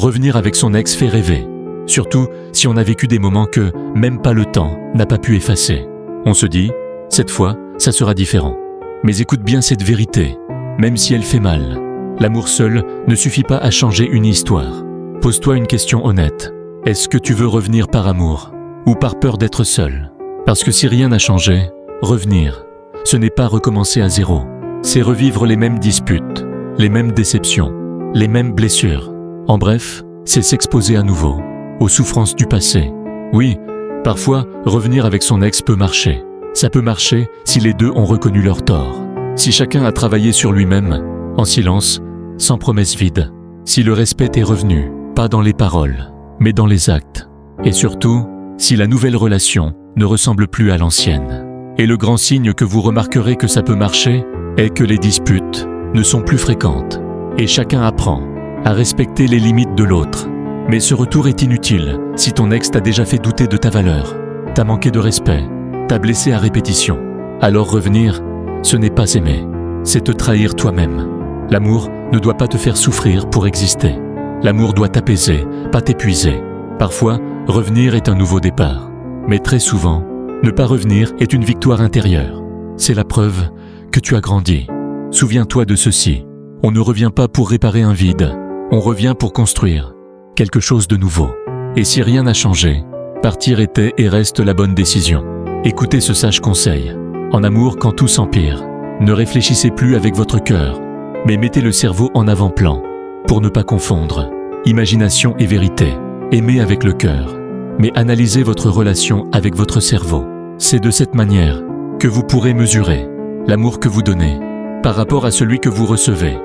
revenir avec son ex fait rêver. Surtout si on a vécu des moments que même pas le temps n'a pas pu effacer. On se dit, cette fois, ça sera différent. Mais écoute bien cette vérité, même si elle fait mal. L'amour seul ne suffit pas à changer une histoire. Pose-toi une question honnête. Est-ce que tu veux revenir par amour ou par peur d'être seul? Parce que si rien n'a changé, revenir, ce n'est pas recommencer à zéro. C'est revivre les mêmes disputes, les mêmes déceptions, les mêmes blessures. En bref, c'est s'exposer à nouveau aux souffrances du passé. Oui, parfois, revenir avec son ex peut marcher. Ça peut marcher si les deux ont reconnu leur tort. Si chacun a travaillé sur lui-même, en silence, sans promesse vide. Si le respect est revenu, pas dans les paroles, mais dans les actes. Et surtout, si la nouvelle relation ne ressemble plus à l'ancienne. Et le grand signe que vous remarquerez que ça peut marcher est que les disputes ne sont plus fréquentes. Et chacun apprend à respecter les limites de l'autre. Mais ce retour est inutile si ton ex t'a déjà fait douter de ta valeur, t'a manqué de respect, t'a blessé à répétition. Alors revenir, ce n'est pas aimer, c'est te trahir toi-même. L'amour ne doit pas te faire souffrir pour exister. L'amour doit t'apaiser, pas t'épuiser. Parfois, revenir est un nouveau départ. Mais très souvent, ne pas revenir est une victoire intérieure. C'est la preuve que tu as grandi. Souviens-toi de ceci. On ne revient pas pour réparer un vide. On revient pour construire quelque chose de nouveau. Et si rien n'a changé, partir était et reste la bonne décision. Écoutez ce sage conseil. En amour, quand tout s'empire, ne réfléchissez plus avec votre cœur, mais mettez le cerveau en avant-plan, pour ne pas confondre imagination et vérité. Aimez avec le cœur, mais analysez votre relation avec votre cerveau. C'est de cette manière que vous pourrez mesurer l'amour que vous donnez par rapport à celui que vous recevez.